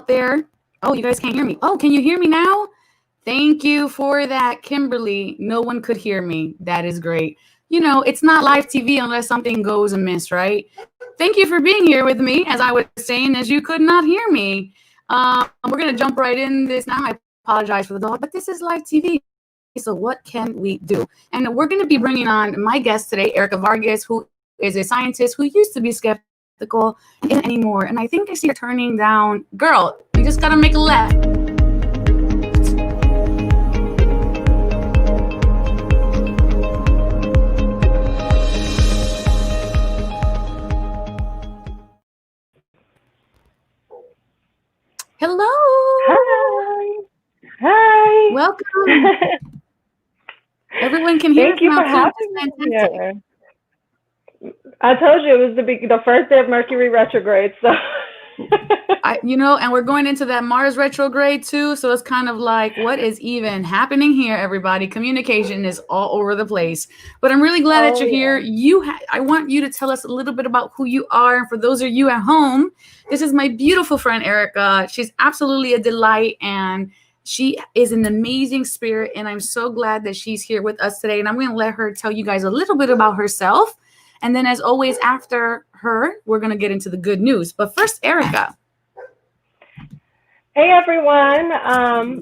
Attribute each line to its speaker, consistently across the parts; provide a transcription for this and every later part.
Speaker 1: there. Oh, you guys can't hear me. Oh, can you hear me now? Thank you for that, Kimberly. No one could hear me. That is great. It's not live TV unless something goes amiss, right? Thank you for being here with me. As I was saying, as you could not hear me. We're going to jump right in this now. I apologize for the dog, but this is live TV. So what can we do? And we're going to be bringing on my guest today, Erica Vargas, who is a scientist who used to be skeptical, isn't anymore. And I think I see her turning down. Girl, you just got to make a left. Hello.
Speaker 2: Hi. Hi.
Speaker 1: Welcome. Everyone can hear us
Speaker 2: Thank you
Speaker 1: now,
Speaker 2: for
Speaker 1: too.
Speaker 2: having
Speaker 1: That's
Speaker 2: me
Speaker 1: fantastic.
Speaker 2: here. I told you it was the first day of Mercury retrograde, so
Speaker 1: And we're going into that Mars retrograde too. So it's kind of like, what is even happening here, everybody? Communication is all over the place. But I'm really glad that
Speaker 2: oh
Speaker 1: you're here. I want you to tell us a little bit about who you are. And for those of you at home, this is my beautiful friend, Erica. She's absolutely a delight. And she is an amazing spirit. And I'm so glad that she's here with us today. And I'm going to let her tell you guys a little bit about herself. And then, as always, after her, we're going to get into the good news. But first, Erica.
Speaker 2: Hey everyone.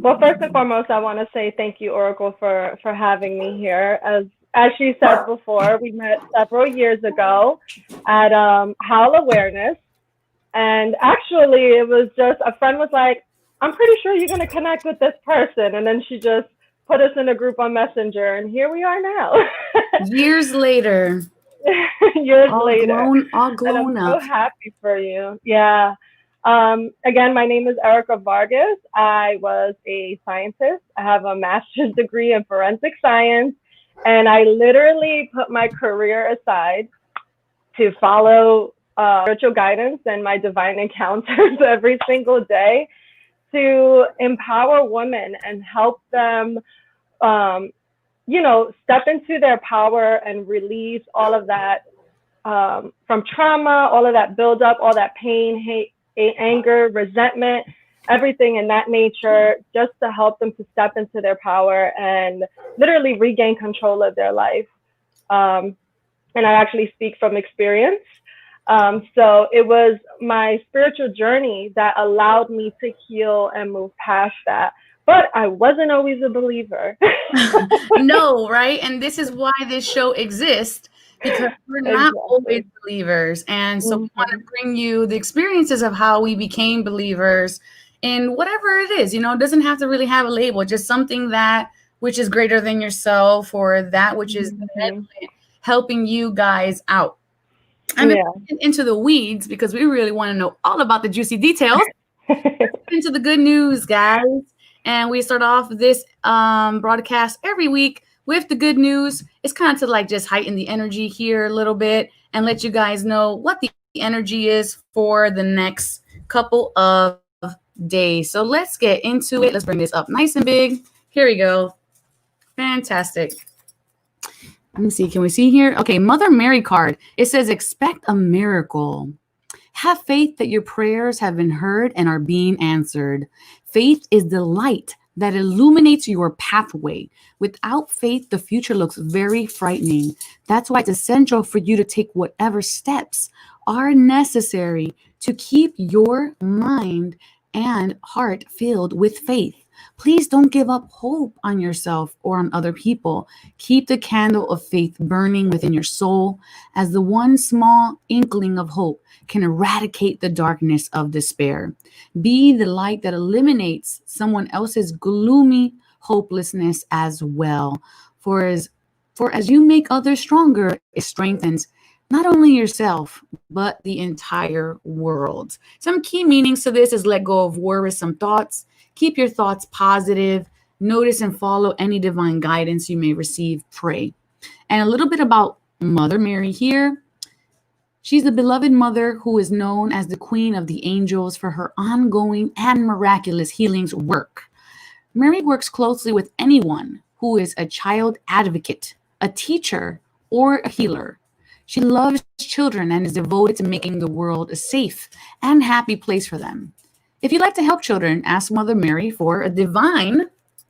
Speaker 2: Well, first and foremost, I want to say thank you, Oracle, for having me here. As she said before, we met several years ago at Howl Awareness, and actually, it was just a friend was like, "I'm pretty sure you're going to connect with this person," and then she just put us in a group on Messenger, and here we are now.
Speaker 1: Years later.
Speaker 2: Years
Speaker 1: all
Speaker 2: later.
Speaker 1: all
Speaker 2: And I'm
Speaker 1: grown
Speaker 2: so
Speaker 1: up.
Speaker 2: happy for you. Yeah. Again, my name is Erica Vargas. I was a scientist. I have a master's degree in forensic science, and I literally put my career aside to follow spiritual guidance and my divine encounters every single day to empower women and help them step into their power and release all of that from trauma, all of that buildup, all that pain, hate, anger, resentment, everything in that nature, just to help them to step into their power and literally regain control of their life. And I actually speak from experience. So it was my spiritual journey that allowed me to heal and move past that. But I wasn't always a believer.
Speaker 1: No, right? And this is why this show exists, because we're not always
Speaker 2: Exactly.
Speaker 1: believers. And so we want to
Speaker 2: Mm-hmm.
Speaker 1: bring you the experiences of how we became believers in whatever it is. It doesn't have to really have a label, just something that which is greater than yourself or that which is
Speaker 2: Mm-hmm.
Speaker 1: helping you guys out. I'm going
Speaker 2: Yeah.
Speaker 1: to get into the weeds because we really want to know all about the juicy details. Into the good news, guys. And we start off this broadcast every week with the good news. It's kind of to like just heighten the energy here a little bit and let you guys know what the energy is for the next couple of days. So let's get into it. Let's bring this up nice and big. Here we go. Fantastic. Let me see. Can we see here? Okay, Mother Mary card. It says, expect a miracle. Have faith that your prayers have been heard and are being answered. Faith is the light that illuminates your pathway. Without faith, the future looks very frightening. That's why it's essential for you to take whatever steps are necessary to keep your mind and heart filled with faith. Please don't give up hope on yourself or on other people. Keep the candle of faith burning within your soul, as the one small inkling of hope can eradicate the darkness of despair. Be the light that eliminates someone else's gloomy hopelessness as well. For as for as you make others stronger, it strengthens not only yourself, but the entire world. Some key meanings to this is let go of worrisome thoughts, keep your thoughts positive, notice and follow any divine guidance you may receive, pray. And a little bit about Mother Mary here. She's the beloved mother who is known as the Queen of the Angels for her ongoing and miraculous healings work. Mary works closely with anyone who is a child advocate, a teacher, or a healer. She loves children and is devoted to making the world a safe and happy place for them. if you'd like to help children, ask Mother Mary for a divine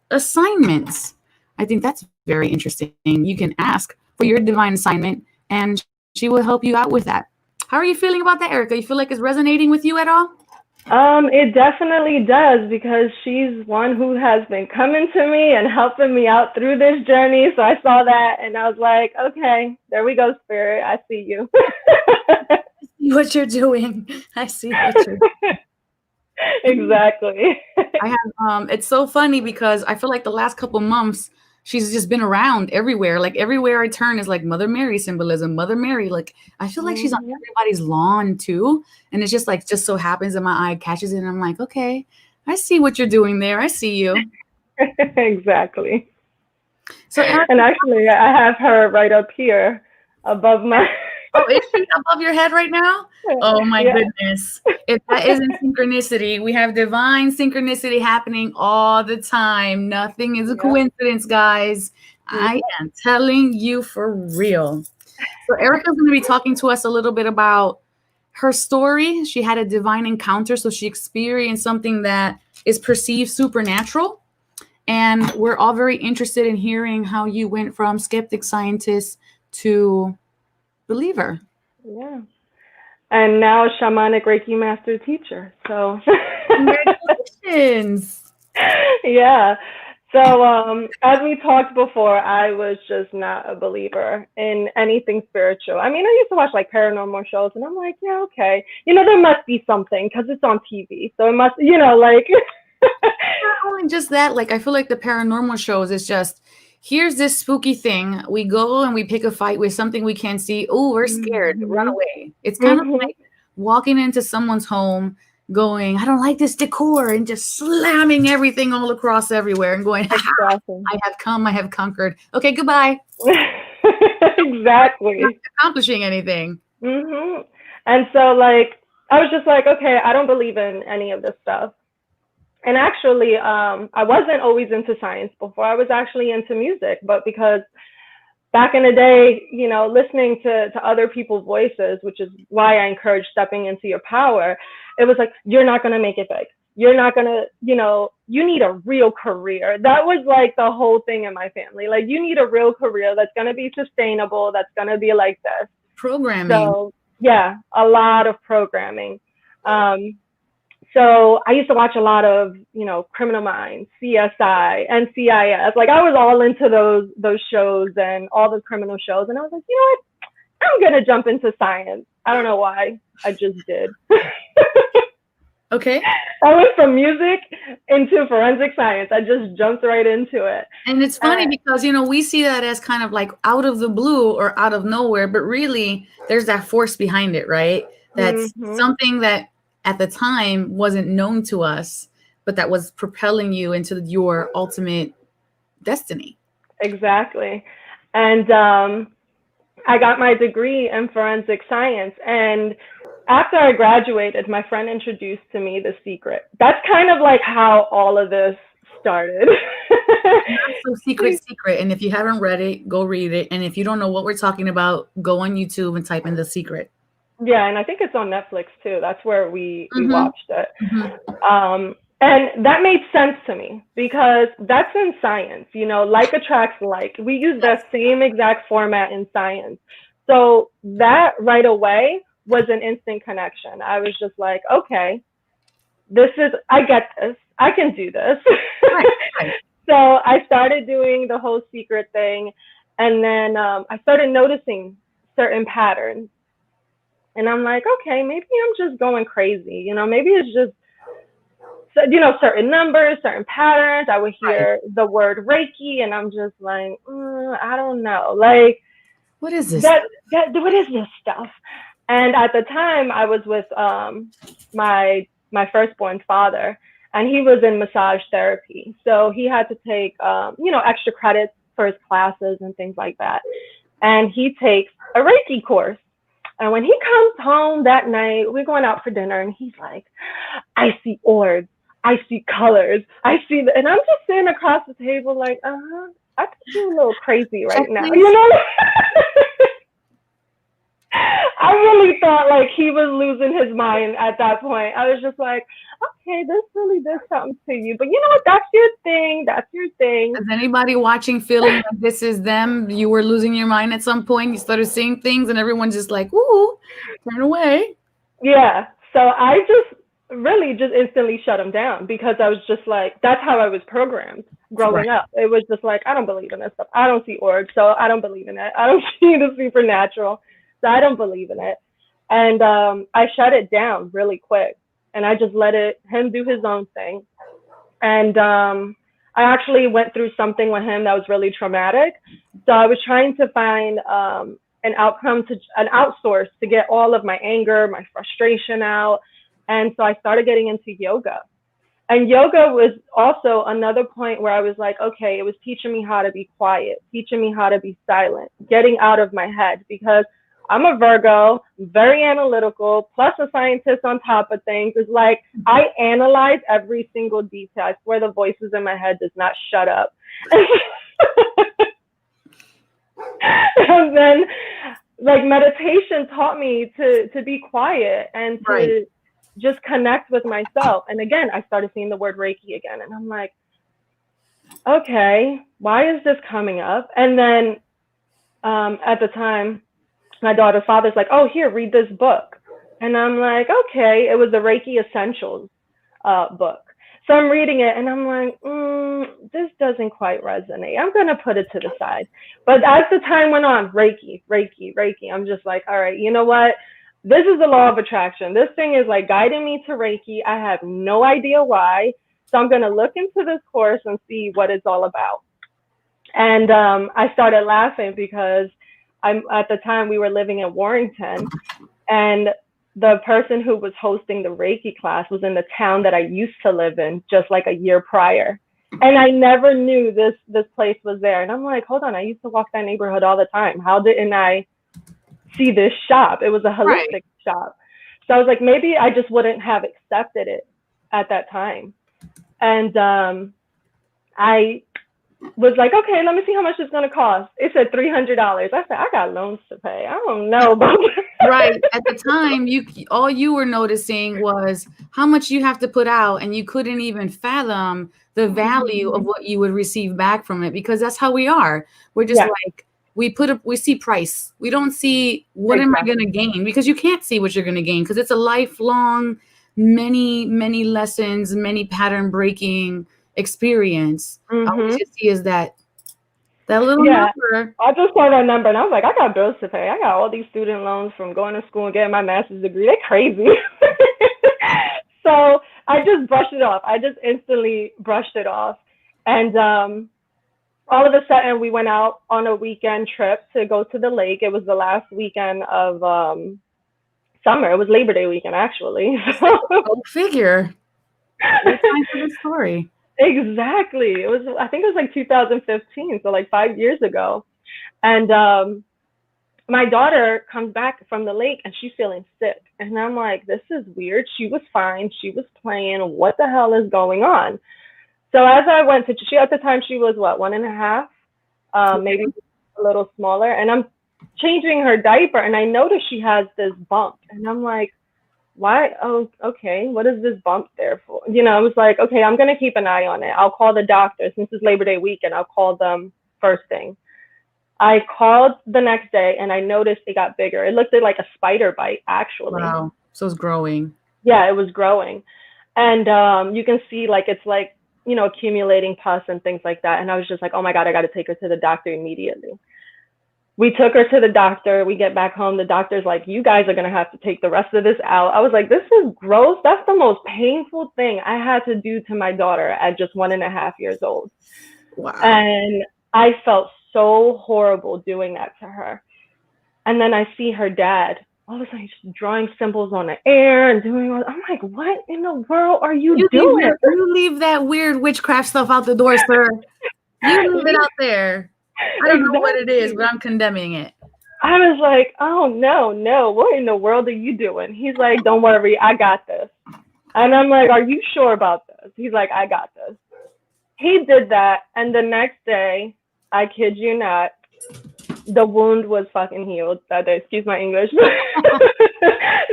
Speaker 1: assignment. I think that's very interesting. You can ask for your divine assignment, and she will help you out with that. How are you feeling about that, Erica? You feel like it's resonating with you at all?
Speaker 2: It definitely does, because she's one who has been coming to me and helping me out through this journey. So I saw that and I was like, okay, there we go, Spirit. I see you.
Speaker 1: I see what you're doing. I see what you're doing.
Speaker 2: Exactly.
Speaker 1: I have it's so funny because I feel like the last couple months she's just been around everywhere. Like everywhere I turn is like Mother Mary symbolism, Mother Mary. Like I feel like she's on everybody's lawn too. And it's just like just so happens that my eye catches it and I'm like, okay, I see what you're doing there. I see you.
Speaker 2: Exactly.
Speaker 1: So Erica,
Speaker 2: And actually I have her right up here above my
Speaker 1: oh, is she above your head right now? Oh my
Speaker 2: yeah.
Speaker 1: goodness. If that isn't synchronicity, we have divine synchronicity happening all the time. Nothing is a coincidence, guys. I am telling you for real. So Erica's going to be talking to us a little bit about her story. She had a divine encounter, so she experienced something that is perceived supernatural. And we're all very interested in hearing how you went from skeptic scientist to believer.
Speaker 2: Yeah. And now shamanic Reiki master teacher. So
Speaker 1: congratulations.
Speaker 2: Yeah. So as we talked before, I was just not a believer in anything spiritual. I mean, I used to watch like paranormal shows and I'm like, yeah, okay. There must be something because it's on TV. So it must, like.
Speaker 1: Not only just that, like I feel like the paranormal shows is just, here's this spooky thing. We go and we pick a fight with something we can't see. Oh, we're scared. Run away. It's kind of like walking into someone's home going, I don't like this decor, and just slamming everything all across everywhere and going,
Speaker 2: exactly.
Speaker 1: I have come, I have conquered. Okay, goodbye.
Speaker 2: Exactly.
Speaker 1: Not accomplishing anything.
Speaker 2: And so like, I was just like, okay, I don't believe in any of this stuff. And actually, I wasn't always into science before. I was actually into music, but because back in the day, listening to other people's voices, which is why I encourage stepping into your power, it was like, you're not going to make it big. You're not going to, you need a real career. That was like the whole thing in my family. Like, you need a real career that's going to be sustainable, that's going to be like this.
Speaker 1: Programming.
Speaker 2: So, yeah, a lot of programming. So I used to watch a lot of, Criminal Minds, CSI, NCIS. Like I was all into those shows and all the criminal shows. And I was like, you know what? I'm going to jump into science. I don't know why. I just did.
Speaker 1: Okay.
Speaker 2: I went from music into forensic science. I just jumped right into it.
Speaker 1: And it's funny because, we see that as kind of like out of the blue or out of nowhere, but really there's that force behind it, right? That's something that at the time wasn't known to us, but that was propelling you into your ultimate destiny.
Speaker 2: Exactly. And I got my degree in forensic science. And after I graduated, my friend introduced to me The Secret. That's kind of like how all of this started.
Speaker 1: So secret. And if you haven't read it, go read it. And if you don't know what we're talking about, go on YouTube and type in The Secret.
Speaker 2: Yeah, and I think it's on Netflix too. That's where we watched it. And that made sense to me because that's in science, like attracts like. We use that same exact format in science. So that right away was an instant connection. I was just like, okay, I get this. I can do this. Right. So I started doing the whole secret thing. And then I started noticing certain patterns. And I'm like, okay, maybe I'm just going crazy. Maybe it's just, certain numbers, certain patterns. I would hear the word Reiki and I'm just like, I don't know. Like,
Speaker 1: what is this?
Speaker 2: What is this stuff? And at the time I was with my firstborn father, and he was in massage therapy. So he had to take, extra credits for his classes and things like that. And he takes a Reiki course. And when he comes home that night, we're going out for dinner, and he's like, I see orbs, I see colors, and I'm just sitting across the table like, I think you're a little crazy right now, I really thought like he was losing his mind at that point. I was just like, okay, this really did something to you. But you know what? That's your thing. That's your thing.
Speaker 1: Is anybody watching feeling like this is them? You were losing your mind at some point. You started seeing things, and everyone's just like, "Ooh, turn away."
Speaker 2: Yeah. So I just really just instantly shut him down because I was just like, that's how I was programmed growing up. It was just like, I don't believe in this stuff. I don't see orbs, so I don't believe in it. I don't see the supernatural, so I don't believe in it. And I shut it down really quick, and I just let him do his own thing. And I actually went through something with him that was really traumatic. So I was trying to find an outsource to get all of my anger, my frustration out. And so I started getting into yoga. And yoga was also another point where I was like, okay, it was teaching me how to be quiet, teaching me how to be silent, getting out of my head, because I'm a Virgo, very analytical, plus a scientist on top of things. It's like I analyze every single detail. I swear the voices in my head does not shut up. And then like meditation taught me to be quiet and to just connect with myself. And again, I started seeing the word Reiki again. And I'm like, okay, why is this coming up? And then at the time, my daughter's father's like, oh, here, read this book. And I'm like, okay. It was the Reiki Essentials book. So I'm reading it and I'm like, this doesn't quite resonate. I'm going to put it to the side. But as the time went on, Reiki. I'm just like, all right, you know what? This is the law of attraction. This thing is like guiding me to Reiki. I have no idea why. So I'm going to look into this course and see what it's all about. And I started laughing because at the time we were living in Warrington, and the person who was hosting the Reiki class was in the town that I used to live in just like a year prior. And I never knew this place was there. And I'm like, hold on, I used to walk that neighborhood all the time. How didn't I see this shop? It was a holistic shop. So I was like, maybe I just wouldn't have accepted it at that time. And I was like, okay, let me see how much it's going to cost. It said $300. I said, I got loans to pay. I don't know about
Speaker 1: Right. At the time, all you were noticing was how much you have to put out, and you couldn't even fathom the value of what you would receive back from it, because that's how we are. We're just like, we see price. We don't see what am I going to gain, because you can't see what you're going to gain, because it's a lifelong, many, many lessons, many pattern breaking experience. All we just see is that little number.
Speaker 2: I just saw that number and I was like, I got bills to pay. I got all these student loans from going to school and getting my master's degree. They're crazy. So I just brushed it off. I just instantly brushed it off. And all of a sudden we went out on a weekend trip to go to the lake. It was the last weekend of summer. It was Labor Day weekend, actually.
Speaker 1: Go figure. What time for the story?
Speaker 2: Exactly. I think it was like 2015, so like 5 years ago. And my daughter comes back from the lake and she's feeling sick. And I'm like, this is weird. She was fine. She was playing. What the hell is going on? So as I went to, at the time she was what, 1.5, maybe a little smaller. And I'm changing her diaper and I notice she has this bump. And I'm like, why? Oh, okay. What is this bump there for? You know, I was like, okay, I'm going to keep an eye on it. I'll call the doctor. Since it's Labor Day weekend, I'll call them first thing. I called the next day and I noticed it got bigger. It looked like a spider bite, actually.
Speaker 1: Wow. So it's growing.
Speaker 2: Yeah, it was growing. And you can see like, it's like, you know, accumulating pus and things like that. And I was just like, oh my God, I got to take her to the doctor immediately. We took her to the doctor. We get back home. The doctor's like, you guys are going to have to take the rest of this out. I was like, this is gross. That's the most painful thing I had to do to my daughter at just 1.5 years old.
Speaker 1: Wow.
Speaker 2: And I felt so horrible doing that to her. And then I see her dad, all of a sudden just drawing symbols on the air and doing all. I'm like, what in the world are you doing?
Speaker 1: You leave that weird witchcraft stuff out the door, sir. You leave it out there. I don't know what it is, but I'm condemning it.
Speaker 2: I was like, oh, no. What in the world are you doing? He's like, don't worry. I got this. And I'm like, are you sure about this? He's like, I got this. He did that. And the next day, I kid you not, the wound was fucking healed that day. Excuse my English. The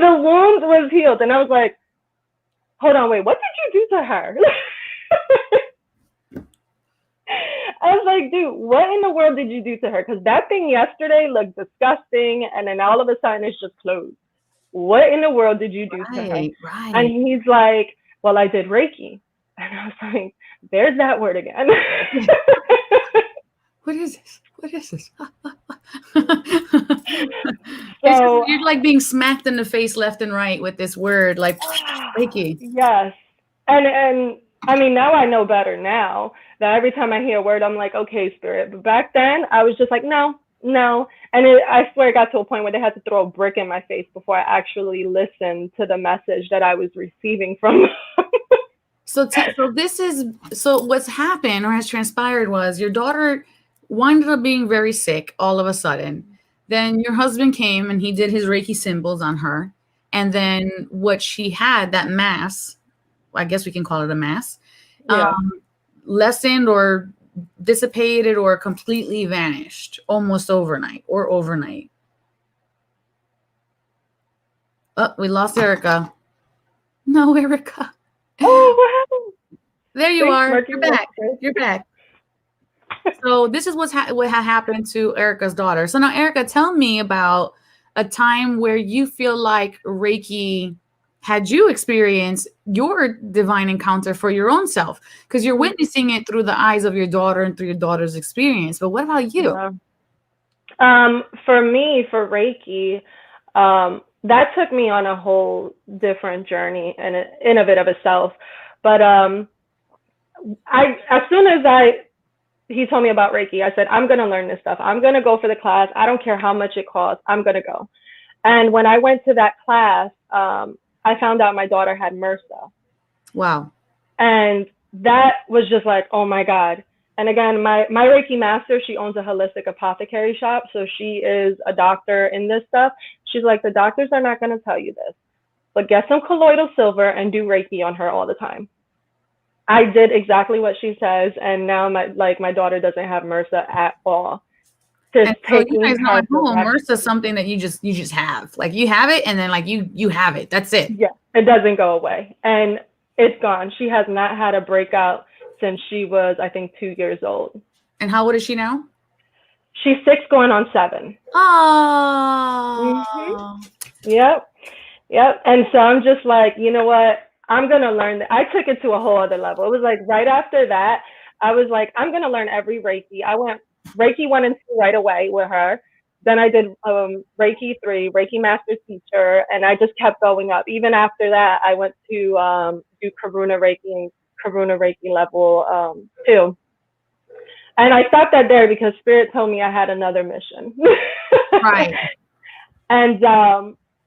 Speaker 2: wound was healed. And I was like, hold on, wait, what did you do to her? I was like, dude, what in the world did you do to her? Because that thing yesterday looked disgusting, and then all of a sudden it's just closed. What in the world did you do to her?
Speaker 1: Right.
Speaker 2: And he's like, well, I did Reiki. And I was like, there's that word again.
Speaker 1: What is this? What is this?
Speaker 2: So
Speaker 1: you're like being smacked in the face left and right with this word, like Reiki.
Speaker 2: Yes. And I mean, now I know better now that every time I hear a word, I'm like, okay, spirit. But back then, I was just like, no. And I swear it got to a point where they had to throw a brick in my face before I actually listened to the message that I was receiving from them.
Speaker 1: So what's happened or has transpired was your daughter winded up being very sick all of a sudden. Then your husband came and he did his Reiki symbols on her. And then what she had, that mass, I guess we can call it a mass, lessened or dissipated or completely vanished almost overnight. Oh, we lost Erica. No, Erica.
Speaker 2: Oh, what happened?
Speaker 1: There you are. You're back. So this is what happened to Erica's daughter. So now, Erica, tell me about a time where you feel like Reiki had you experience your divine encounter for your own self, because you're witnessing it through the eyes of your daughter and through your daughter's experience. But what about you?
Speaker 2: For me, for Reiki, that took me on a whole different journey in of itself. But as soon as he told me about Reiki, I said, I'm going to learn this stuff. I'm going to go for the class. I don't care how much it costs. I'm going to go. And when I went to that class, I found out my daughter had MRSA.
Speaker 1: Wow.
Speaker 2: And that was just like, oh my God. And again, my Reiki master, she owns a holistic apothecary shop. So she is a doctor in this stuff. She's like, the doctors are not going to tell you this, but get some colloidal silver and do Reiki on her all the time. I did exactly what she says. And now my daughter doesn't have MRSA at all.
Speaker 1: And so you guys know at home, MRSA is something that you just have. Like you have it, and then like you have it. That's it.
Speaker 2: Yeah, it doesn't go away, and it's gone. She has not had a breakout since she was, I think, 2 years old.
Speaker 1: And how old is she now?
Speaker 2: She's 6 going on 7.
Speaker 1: Oh.
Speaker 2: Mm-hmm. Yep. And so I'm just like, you know what? I'm going to learn that. I took it to a whole other level. It was like right after that, I was like, I'm going to learn every Reiki. I went Reiki 1 and 2 right away with her. Then I did Reiki 3, Reiki Master Teacher, and I just kept going up. Even after that, I went to do Karuna Reiki level 2. And I stopped that there because Spirit told me I had another mission.
Speaker 1: Right.
Speaker 2: And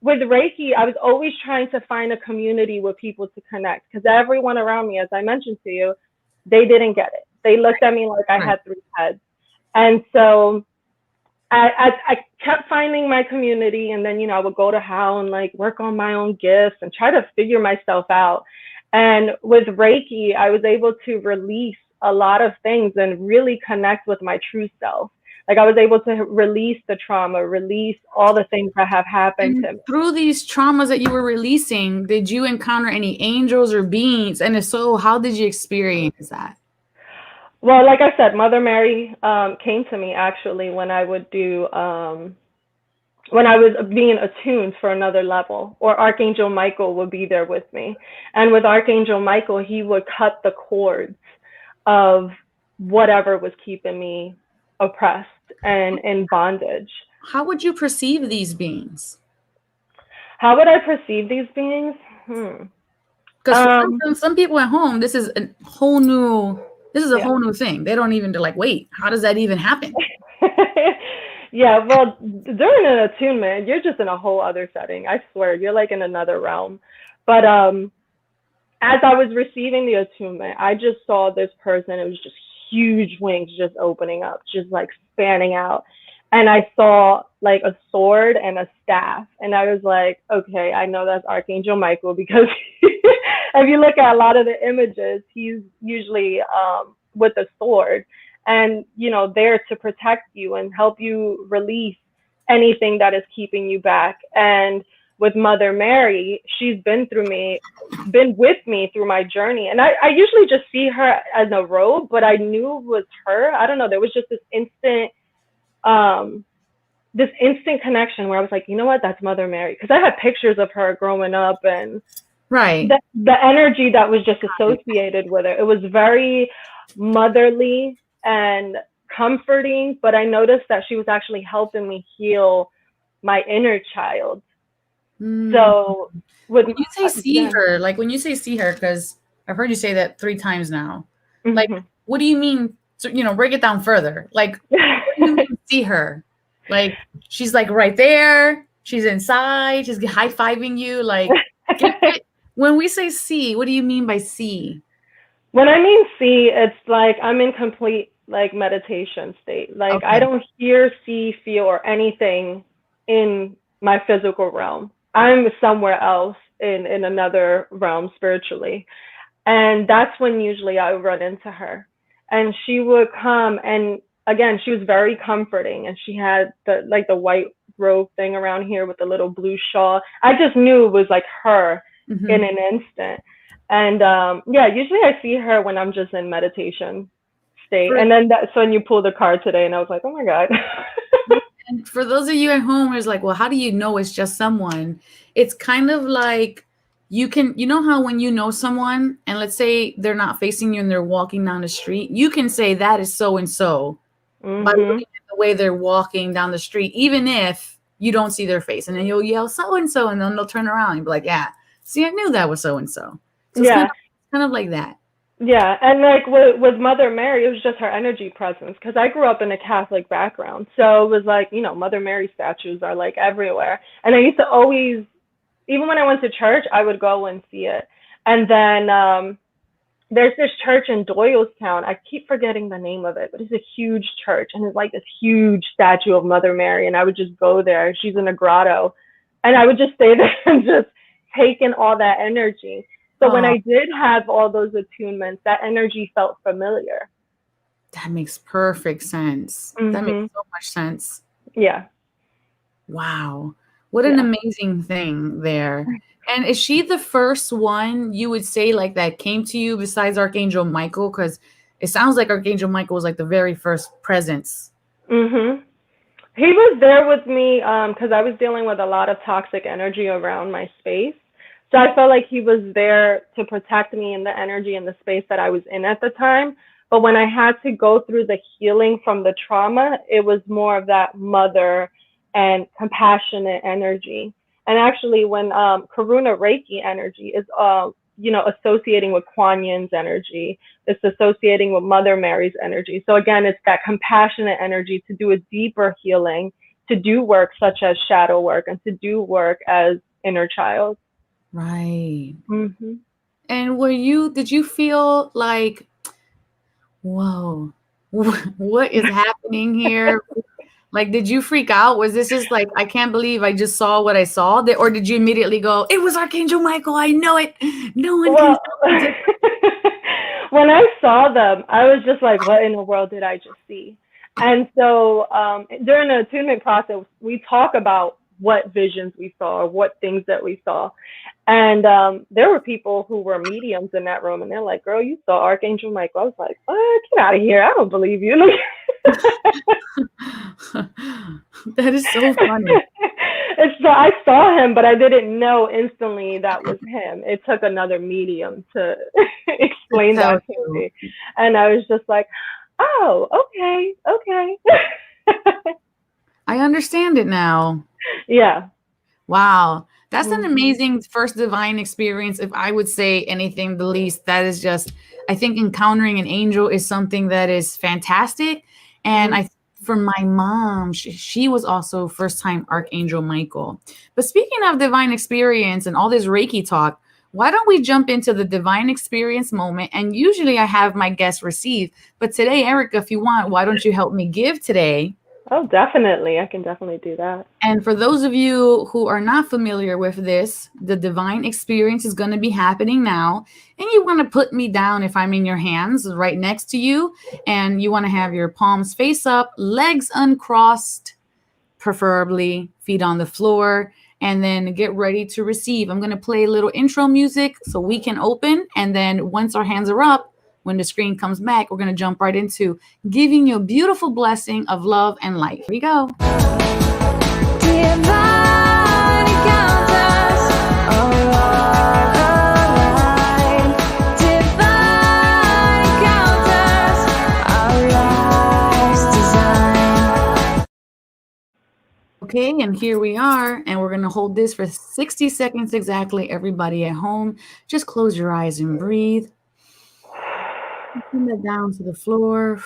Speaker 2: with Reiki, I was always trying to find a community with people to connect, because everyone around me, as I mentioned to you, they didn't get it. They looked at me like I had 3 heads. And so I kept finding my community, and then, I would go to How and like work on my own gifts and try to figure myself out. And with Reiki, I was able to release a lot of things and really connect with my true self. Like I was able to release the trauma, release all the things that have happened to me.
Speaker 1: Through these traumas that you were releasing, did you encounter any angels or beings? And if so, how did you experience that?
Speaker 2: Well, like I said, Mother Mary came to me actually when I would do, when I was being attuned for another level, or Archangel Michael would be there with me. And with Archangel Michael, he would cut the cords of whatever was keeping me oppressed and in bondage.
Speaker 1: How would you perceive these beings?
Speaker 2: How would I perceive these beings?
Speaker 1: Because for some people at home, this is a whole new whole new thing. They don't even, they're like, wait, how does that even happen?
Speaker 2: Yeah, well, during an attunement, you're just in a whole other setting. I swear, you're like in another realm. But as I was receiving the attunement, I just saw this person. It was just huge wings just opening up, just like spanning out. And I saw like a sword and a staff. And I was like, okay, I know that's Archangel Michael, because if you look at a lot of the images, he's usually with a sword. and, there to protect you and help you release anything that is keeping you back. And with Mother Mary, she's been with me through my journey. And I usually just see her as a robe, but I knew it was her. I don't know. There was just this instant connection where I was like, you know what, that's Mother Mary. Because I had pictures of her growing up, and
Speaker 1: right,
Speaker 2: the energy that was just associated with her. It was very motherly and comforting, but I noticed that she was actually helping me heal my inner child. So
Speaker 1: when you say see her, like when you say see her, because I've heard you say that 3 times now, like, what do you mean? So, break it down further. Like, what do you mean see her? Like, she's like right there. She's inside. She's high-fiving you. Like, when we say see, what do you mean by see?
Speaker 2: When I mean see, it's like I'm in complete like meditation state. Like, okay. I don't hear, see, feel, or anything in my physical realm. I'm somewhere else in another realm spiritually. And that's when usually I would run into her. And she would come, and again, she was very comforting, and she had the white robe thing around here with the little blue shawl. I just knew it was like her in an instant. And usually I see her when I'm just in meditation state. And then that's when you pulled the card today, and I was like, oh my God.
Speaker 1: And for those of you at home who's like, well, how do you know it's just someone? It's kind of like you know how when you know someone and let's say they're not facing you and they're walking down the street, you can say that is so-and-so by looking at the way they're walking down the street, even if you don't see their face. And then you'll yell so-and-so, and then they'll turn around and be like, yeah, see, I knew that was so-and-so. So it's kind of like that.
Speaker 2: Yeah, and like with Mother Mary, it was just her energy presence, because I grew up in a Catholic background. So it was like, Mother Mary statues are like everywhere. And I used to always, even when I went to church, I would go and see it. And then there's this church in Doylestown. I keep forgetting the name of it, but it's a huge church, and it's like this huge statue of Mother Mary. And I would just go there. She's in a grotto. And I would just stay there and just take in all that energy. So when I did have all those attunements, that energy felt familiar.
Speaker 1: That makes perfect sense. That makes so much sense.
Speaker 2: Yeah.
Speaker 1: Wow. What an amazing thing there. And is she the first one you would say like that came to you besides Archangel Michael? Because it sounds like Archangel Michael was like the very first presence.
Speaker 2: He was there with me because I was dealing with a lot of toxic energy around my space. So I felt like he was there to protect me in the energy and the space that I was in at the time. But when I had to go through the healing from the trauma, it was more of that mother and compassionate energy. And actually, when Karuna Reiki energy is, associating with Kuan Yin's energy, it's associating with Mother Mary's energy. So again, it's that compassionate energy to do a deeper healing, to do work such as shadow work, and to do work as inner child.
Speaker 1: Right. And did you feel like, whoa, what is happening here? Like, did you freak out? Was this just like, I can't believe I just saw what I saw? Or did you immediately go, it was Archangel Michael, I know it. No one can
Speaker 2: it. When I saw them, I was just like, what in the world did I just see? And so during the attunement process, we talk about what visions we saw or what things that we saw. And there were people who were mediums in that room, and they're like, girl, you saw Archangel Michael. I was like, what? Get out of here. I don't believe you.
Speaker 1: That is so funny.
Speaker 2: So I saw him, but I didn't know instantly that was him. It took another medium to explain that to me. And I was just like, oh, okay.
Speaker 1: I understand it now.
Speaker 2: Yeah.
Speaker 1: Wow. That's an amazing first divine experience. If I would say anything, the least, that is just, I think encountering an angel is something that is fantastic. And for my mom, she was also first time Archangel Michael. But speaking of divine experience and all this Reiki talk, why don't we jump into the divine experience moment? And usually I have my guests receive, but today, Erica, if you want, why don't you help me give today?
Speaker 2: Oh, definitely. I can definitely do that.
Speaker 1: And for those of you who are not familiar with this, the divine experience is going to be happening now. And you want to put me down if I'm in your hands right next to you. And you want to have your palms face up, legs uncrossed, preferably feet on the floor, and then get ready to receive. I'm going to play a little intro music so we can open. And then once our hands are up, when the screen comes back, we're going to jump right into giving you a beautiful blessing of love and light. Here we go. Divine encounters align. Divine encounters, our life's design. Okay, and here we are, and we're going to hold this for 60 seconds exactly. Everybody at home, just close your eyes and breathe. Put that down to the floor.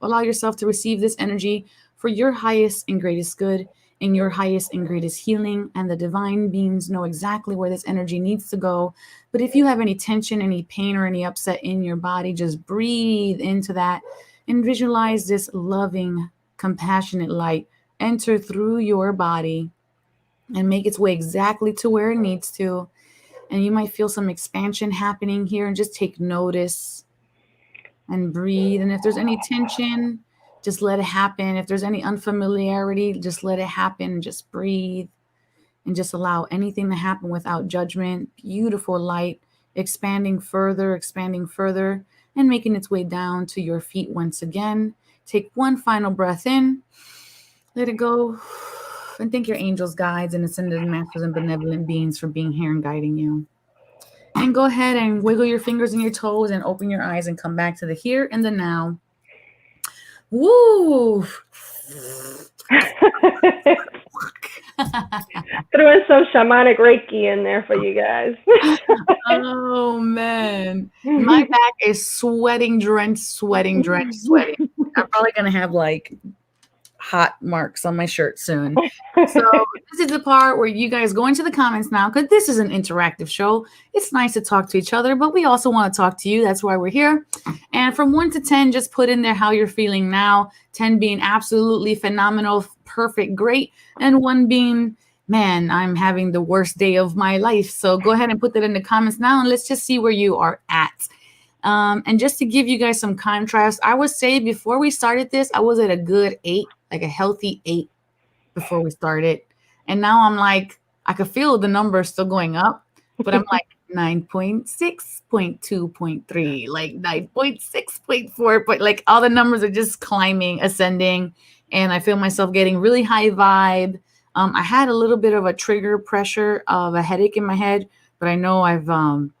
Speaker 1: Allow yourself to receive this energy for your highest and greatest good and your highest and greatest healing. And the divine beings know exactly where this energy needs to go. But if you have any tension, any pain, or any upset in your body, just breathe into that and visualize this loving, compassionate light enter through your body and make its way exactly to where it needs to. And you might feel some expansion happening here, and just take notice and breathe. And if there's any tension, just let it happen. If there's any unfamiliarity, just let it happen. Just breathe and just allow anything to happen without judgment. Beautiful light expanding further, and making its way down to your feet once again. Take one final breath in, let it go, and thank your angels, guides, and ascended masters and benevolent beings for being here and guiding you. And go ahead and wiggle your fingers and your toes and open your eyes and come back to the here and the now. Woo!
Speaker 2: Threw in some shamanic Reiki in there for you guys.
Speaker 1: Oh, man. My back is sweating, drenched. I'm probably going to have like hot marks on my shirt soon. So this is the part where you guys go into the comments now, because this is an interactive show. It's nice to talk to each other, but we also want to talk to you. That's why we're here. And from 1 to 10, just put in there how you're feeling now. 10 being absolutely phenomenal, perfect, great. And 1 being, man, I'm having the worst day of my life. So go ahead and put that in the comments now, and let's just see where you are at. And just to give you guys some contrast, I would say before we started this, I was at a good 8, like a healthy 8 before we started. And now I'm like, I could feel the numbers still going up, but I'm like 9.6, 0.2, like 9.6, 0.4, but like all the numbers are just climbing, ascending. And I feel myself getting really high vibe. I had a little bit of a trigger pressure of a headache in my head, but I know I've been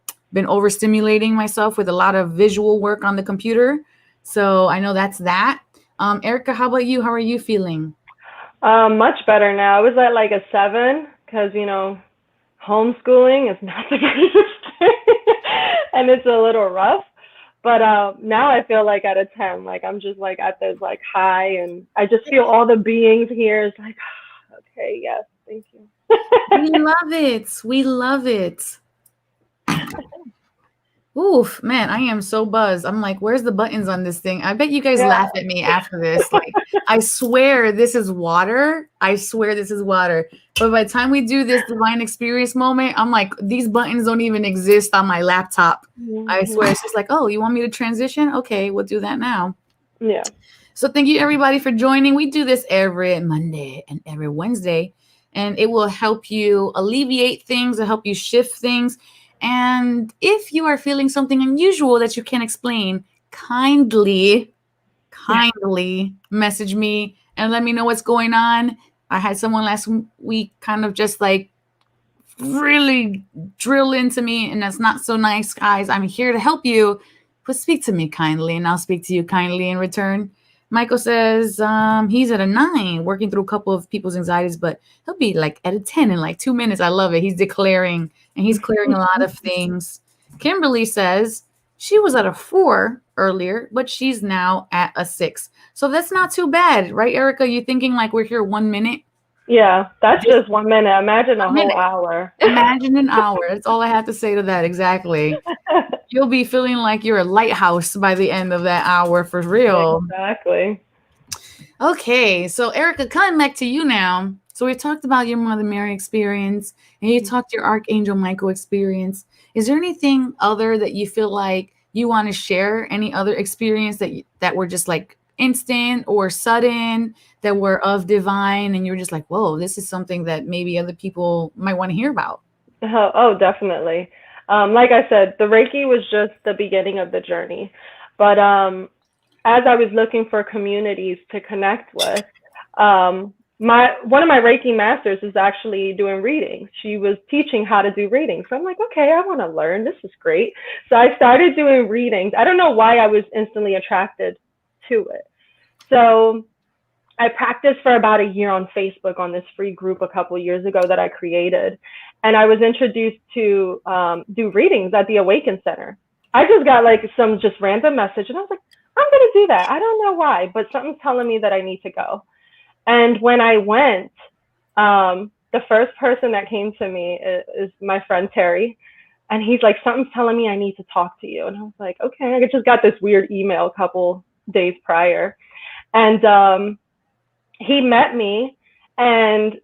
Speaker 1: overstimulating myself with a lot of visual work on the computer. So I know that's that. Erica, how about you? How are you feeling?
Speaker 2: Much better now. I was at like a 7 because, homeschooling is not the greatest and it's a little rough. But now I feel like at a 10, like I'm just like at this like high, and I just feel all the beings here. It's like, okay, yes, thank you.
Speaker 1: We love it. We love it. Oof, man, I am so buzzed. I'm like, where's the buttons on this thing? I bet you guys laugh at me after this. Like, I swear this is water. But by the time we do this divine experience moment, I'm like, these buttons don't even exist on my laptop. Mm-hmm. I swear it's just like, oh, you want me to transition? Okay, we'll do that now.
Speaker 2: Yeah.
Speaker 1: So thank you everybody for joining. We do this every Monday and every Wednesday, and it will help you alleviate things, it'll help you shift things. And if you are feeling something unusual that you can't explain, kindly message me and let me know what's going on. I had someone last week kind of just like really drill into me, and that's not so nice, guys. I'm here to help you, but speak to me kindly, and I'll speak to you kindly in return. Michael says he's at a 9, working through a couple of people's anxieties, but he'll be like at a 10 in like 2 minutes. I love it. He's declaring, and he's clearing a lot of things. Kimberly says she was at a 4 earlier, but she's now at a 6. So that's not too bad, right, Erica? You thinking like we're here 1 minute?
Speaker 2: Yeah, that's just 1 minute. Imagine a
Speaker 1: A
Speaker 2: whole
Speaker 1: minute.
Speaker 2: hour.
Speaker 1: Imagine an hour. That's all I have to say to that. Exactly. You'll be feeling like you're a lighthouse by the end of that hour for real.
Speaker 2: Exactly.
Speaker 1: Okay, so Erica, coming back to you now. So we talked about your Mother Mary experience, and you talked your Archangel Michael experience. Is there anything other that you feel like you want to share? Any other experience that were just like instant or sudden, that were of divine, and you were just like, "Whoa, this is something that maybe other people might want to hear about."
Speaker 2: Oh, definitely. Like I said, the Reiki was just the beginning of the journey. But as I was looking for communities to connect with, my one of my Reiki masters is actually doing readings. She was teaching how to do readings. So I'm like, okay, I want to learn. This is great. So I started doing readings. I don't know why I was instantly attracted to it. So I practiced for about a year on Facebook on this free group a couple years ago that I created. And I was introduced to do readings at the Awaken Center. I just got like some just random message and I was like, I'm going to do that. I don't know why, but something's telling me that I need to go. And when I went, the first person that came to me is my friend Terry. And he's like, something's telling me I need to talk to you. And I was like, okay. I just got this weird email a couple days prior. And he met me, and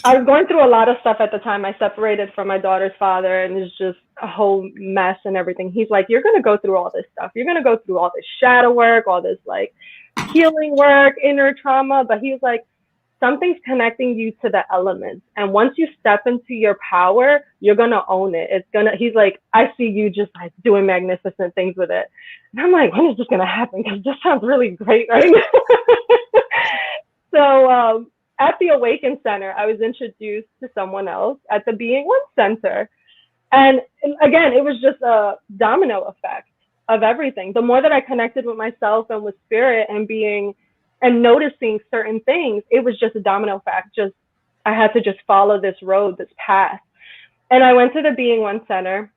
Speaker 2: I was going through a lot of stuff at the time. I separated from my daughter's father, and it's just a whole mess and everything. He's like, you're going to go through all this stuff. You're going to go through all this shadow work, all this like healing work, inner trauma. But he was like, something's connecting you to the elements. And once you step into your power, you're going to own it. He's like, I see you just like doing magnificent things with it. And I'm like, when is this going to happen? Because this sounds really great right now. So at the Awaken Center, I was introduced to someone else at the Being One Center. And again, it was just a domino effect of everything. The more that I connected with myself and with spirit and being and noticing certain things, it was just a domino effect. Just I had to just follow this road, this path. And I went to the Being One Center,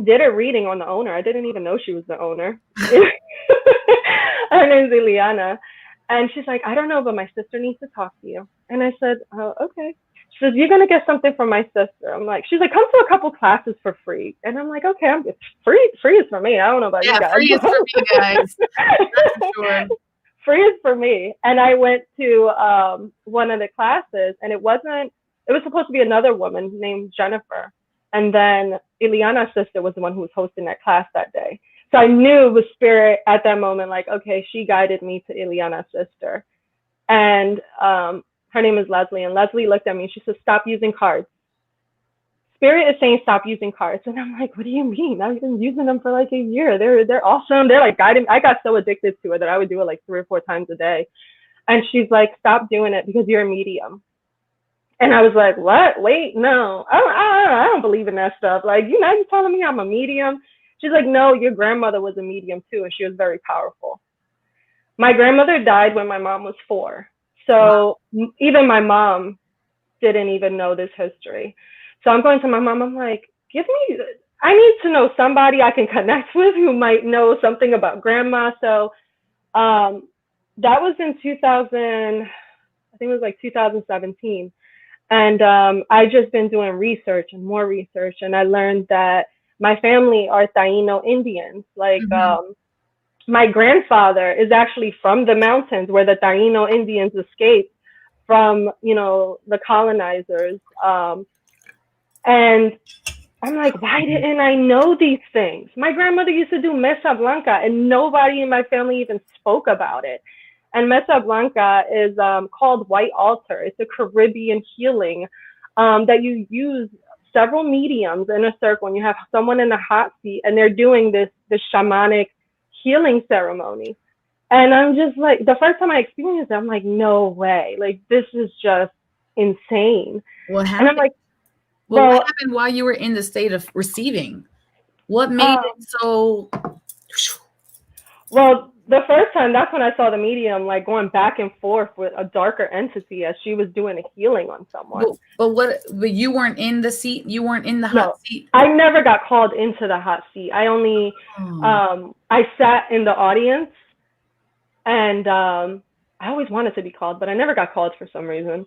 Speaker 2: did a reading on the owner. I didn't even know she was the owner. Her name's Ileana. And she's like, I don't know, but my sister needs to talk to you. And I said, oh, okay. She says, you're going to get something from my sister. I'm like, she's like, come to a couple classes for free. And I'm like, okay, free is for me. I don't know about you guys.
Speaker 1: Free is for me, guys. That's for sure.
Speaker 2: Free is for me. And I went to one of the classes, and it was supposed to be another woman named Jennifer. And then Ileana's sister was the one who was hosting that class that day. So I knew it was spirit at that moment, like, okay, she guided me to Ileana's sister. And her name is Leslie. And Leslie looked at me and she said, stop using cards. Spirit is saying stop using cards. And I'm like, what do you mean? I've been using them for like a year. They're awesome. They're like guiding. I got so addicted to it that I would do it like 3 or 4 times a day. And she's like, stop doing it because you're a medium. And I was like, what? Wait, no, I don't believe in that stuff. Like, you're telling me I'm a medium? She's like, no, your grandmother was a medium too, and she was very powerful. My grandmother died when my mom was 4. So even my mom didn't even know this history. So I'm going to my mom. I'm like, I need to know somebody I can connect with who might know something about grandma. So that was in 2000, I think it was like 2017. And I just been doing research and more research. And I learned that my family are Taino Indians. Like my grandfather is actually from the mountains where the Taino Indians escaped from, the colonizers. And I'm like, why didn't I know these things? My grandmother used to do Mesa Blanca, and nobody in my family even spoke about it. And Mesa Blanca is called White Altar. It's a Caribbean healing that you use several mediums in a circle, and you have someone in the hot seat, and they're doing this shamanic healing ceremony. And I'm just like, the first time I experienced it, I'm like, no way. Like, this is just insane.
Speaker 1: What happened?
Speaker 2: And I'm like,
Speaker 1: well, what happened while you were in the state of receiving? What made it so?
Speaker 2: Well, the first time, that's when I saw the medium like going back and forth with a darker entity as she was doing a healing on someone.
Speaker 1: But you weren't in the seat? You weren't in the hot seat?
Speaker 2: I never got called into the hot seat. I only I sat in the audience, and I always wanted to be called, but I never got called for some reason.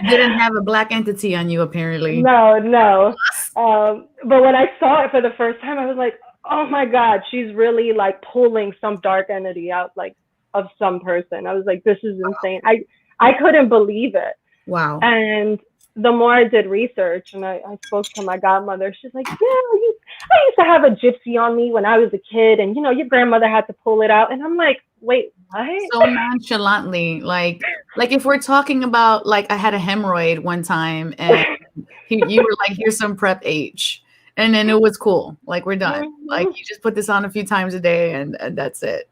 Speaker 1: Didn't have a black entity on you, apparently.
Speaker 2: No. But when I saw it for the first time, I was like, oh my God, she's really like pulling some dark entity out like of some person. I was like, this is insane. I couldn't believe it.
Speaker 1: Wow.
Speaker 2: And the more I did research and I spoke to my godmother, she's like, yeah, I used to have a gypsy on me when I was a kid. And, your grandmother had to pull it out. And I'm like, wait, what?
Speaker 1: So nonchalantly, like if we're talking about, like, I had a hemorrhoid one time and you were like, here's some prep H. And then it was cool. Like, we're done. Like, you just put this on a few times a day and that's it.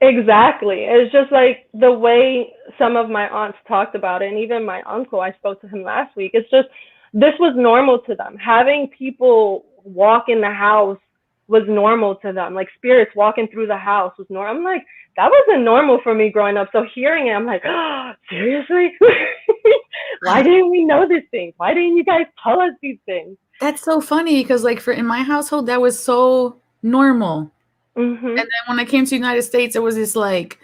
Speaker 2: Exactly. It's just like the way some of my aunts talked about it, and even my uncle, I spoke to him last week. It's just, this was normal to them. Having people walk in the house was normal to them. Like spirits walking through the house was normal. I'm like, that wasn't normal for me growing up. So hearing it, I'm like, oh, seriously? Why didn't we know these things? Why didn't you guys tell us these things?
Speaker 1: That's so funny because, like, in my household, that was so normal.
Speaker 2: Mm-hmm.
Speaker 1: And then when I came to the United States, it was just like,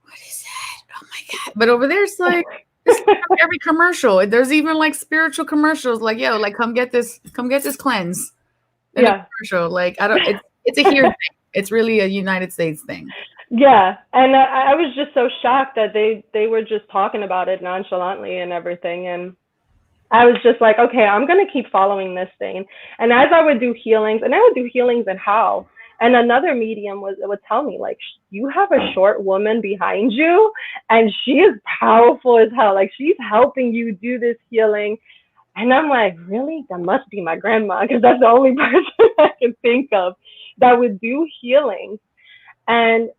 Speaker 1: what is that? Oh my God. But over there, it's like every commercial. There's even like spiritual commercials, like, yo, like, come get this cleanse. In a commercial. Like, it's a here thing. It's really a United States thing.
Speaker 2: Yeah. And I was just so shocked that they were just talking about it nonchalantly and everything. And I was just like, okay, I'm going to keep following this thing. And as I would do healings, and I would do healings and how, and another medium would tell me, like, you have a short woman behind you and she is powerful as hell. Like, she's helping you do this healing. And I'm like, really? That must be my grandma, because that's the only person I can think of that would do healings. And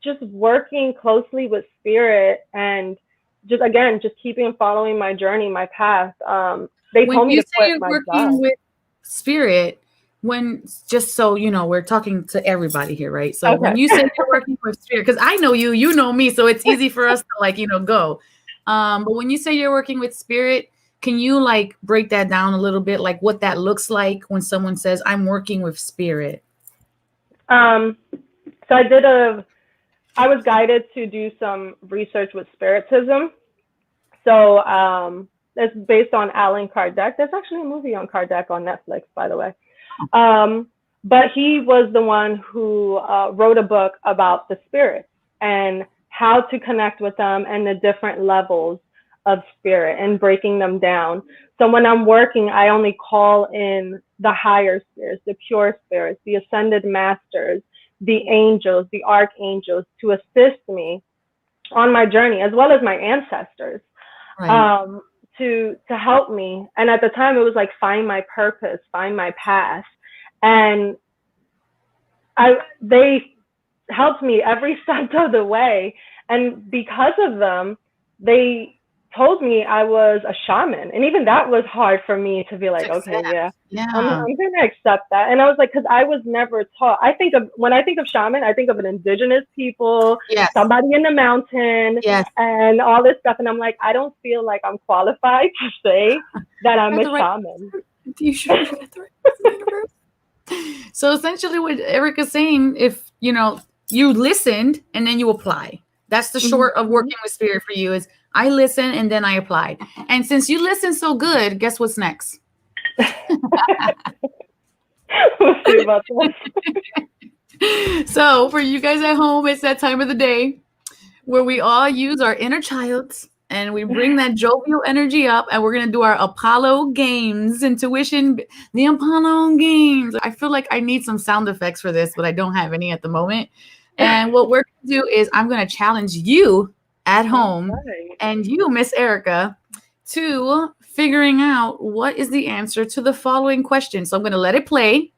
Speaker 2: just working closely with spirit and just keeping following my journey, my path. They told me to quit my job.
Speaker 1: When you say you're working with spirit, just so you know, we're talking to everybody here, right? So when you say you're working with spirit, because I know you, you know me, so it's easy for us to, like, go. But when you say you're working with spirit, can you like break that down a little bit, like what that looks like when someone says I'm working with spirit?
Speaker 2: So I was guided to do some research with spiritism. So it's based on Allan Kardec. There's actually a movie on Kardec on Netflix, by the way. But he was the one who wrote a book about the spirits and how to connect with them and the different levels of spirit and breaking them down. So when I'm working, I only call in the higher spirits, the pure spirits, the ascended masters, the angels, the archangels, to assist me on my journey, as well as my ancestors, right. To help me. And at the time, it was like, find my purpose, find my path. And they helped me every step of the way. And because of them, they told me I was a shaman. And even that was hard for me to be like, okay, yeah. I'm going to accept that. And I was like, because I was never taught. When I think of shaman, I think of an indigenous people, somebody in the mountain, and all this stuff. And I'm like, I don't feel like I'm qualified to say that I'm a shaman.
Speaker 1: You sure you got the right. So essentially what Erica's saying, if you listened and then you apply, that's the short of working with spirit for you, is I listen and then I applied. And since you listen so good, guess what's next?
Speaker 2: We'll see about that.
Speaker 1: So for you guys at home, it's that time of the day where we all use our inner child and we bring that jovial energy up, and we're going to do our Apollo games, intuition, the Apollo games. I feel like I need some sound effects for this, but I don't have any at the moment. And what we're going to do is I'm going to challenge you at home and you, Miss Erica, to figuring out what is the answer to the following question. So I'm going to let it play,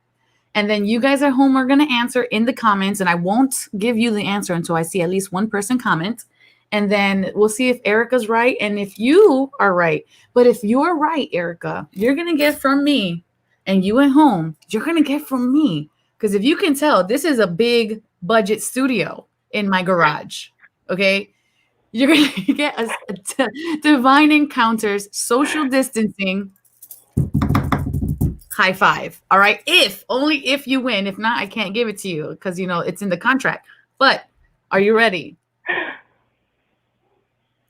Speaker 1: and then you guys at home are going to answer in the comments, and I won't give you the answer until I see at least one person comment. And then we'll see if Erica's right and if you are right. But if you're right, Erica, you're going to get from me, and you at home, you're going to get from me. Because if you can tell, this is a big budget studio in my garage. Okay. You're going to get a divine encounters, social distancing, high five. All right. Only if you win. If not, I can't give it to you because, it's in the contract. But are you ready?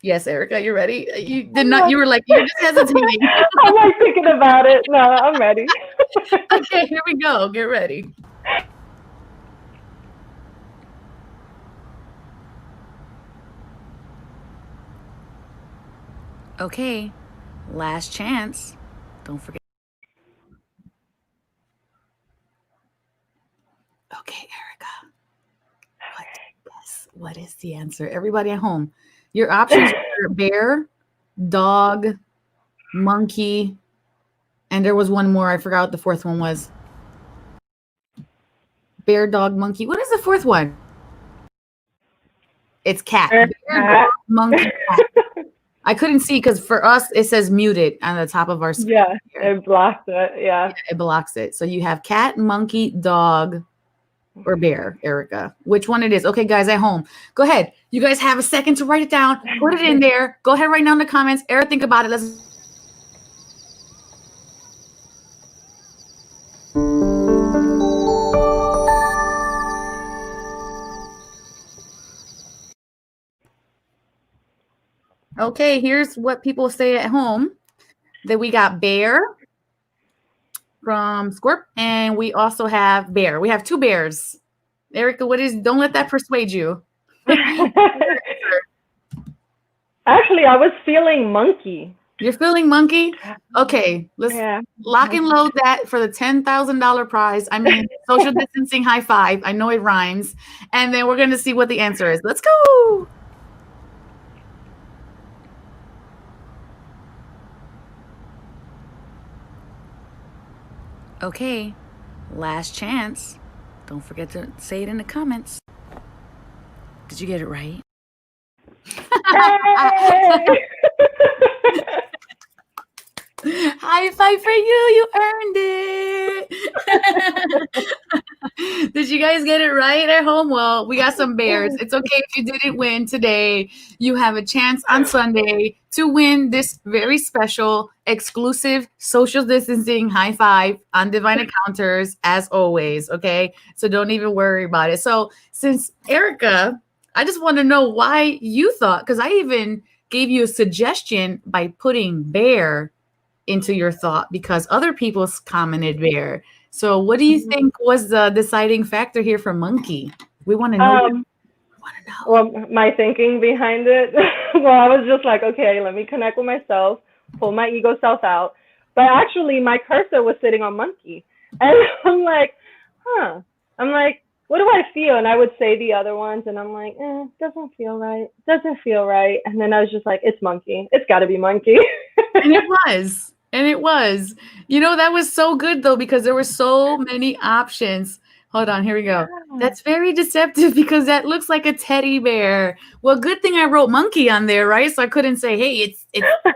Speaker 1: Yes, Erica, you ready? You did not. You were like, you're just hesitating.
Speaker 2: I'm like thinking about it. No, I'm ready.
Speaker 1: Okay, here we go. Get ready. Okay, last chance. Don't forget. Okay, Erica. What is the answer? Everybody at home. Your options were bear, dog, monkey, and there was one more. I forgot what the fourth one was. Bear, dog, monkey. What is the fourth one? It's cat. Bear, dog, monkey, cat. I couldn't see because for us it says muted on the top of our screen.
Speaker 2: Yeah, it blocks it. Yeah.
Speaker 1: It blocks it. So you have cat, monkey, dog, or bear, Erica. Which one it is? Okay, guys at home, go ahead. You guys have a second to write it down. Put it in there. Go ahead, write down in the comments. Erica, think about it. Let's. Okay, here's what people say at home. That we got bear from Scorp, and we also have bear. We have two bears. Erica, what is? Don't let that persuade you.
Speaker 2: Actually, I was feeling monkey.
Speaker 1: You're feeling monkey? Okay, let's lock and load that for the $10,000 prize. I mean, social distancing high five. I know it rhymes. And then we're going to see what the answer is. Let's go. Okay, last chance. Don't forget to say it in the comments. Did you get it right? High five for you earned it. Did you guys get it right at home? Well, we got some bears. It's okay if you didn't win today. You have a chance on Sunday to win this very special exclusive social distancing high five on Divine Encounters as always. Okay, so don't even worry about it. So since Erica, I just want to know why you thought, because I even gave you a suggestion by putting bear into your thought because other people commented bear. So what do you think was the deciding factor here for monkey? We want to know.
Speaker 2: Well, my thinking behind it, well, I was just like, okay, let me connect with myself, pull my ego self out. But actually, my cursor was sitting on monkey. And I'm like, I'm like, what do I feel? And I would say the other ones, and I'm like, doesn't feel right. Doesn't feel right. And then I was just like, it's monkey. It's got to be monkey.
Speaker 1: And it was. And it was. You know, that was so good, though, because there were so many options. Hold on, here we go. That's very deceptive because that looks like a teddy bear. Well, good thing I wrote monkey on there, right? So I couldn't say, hey, it's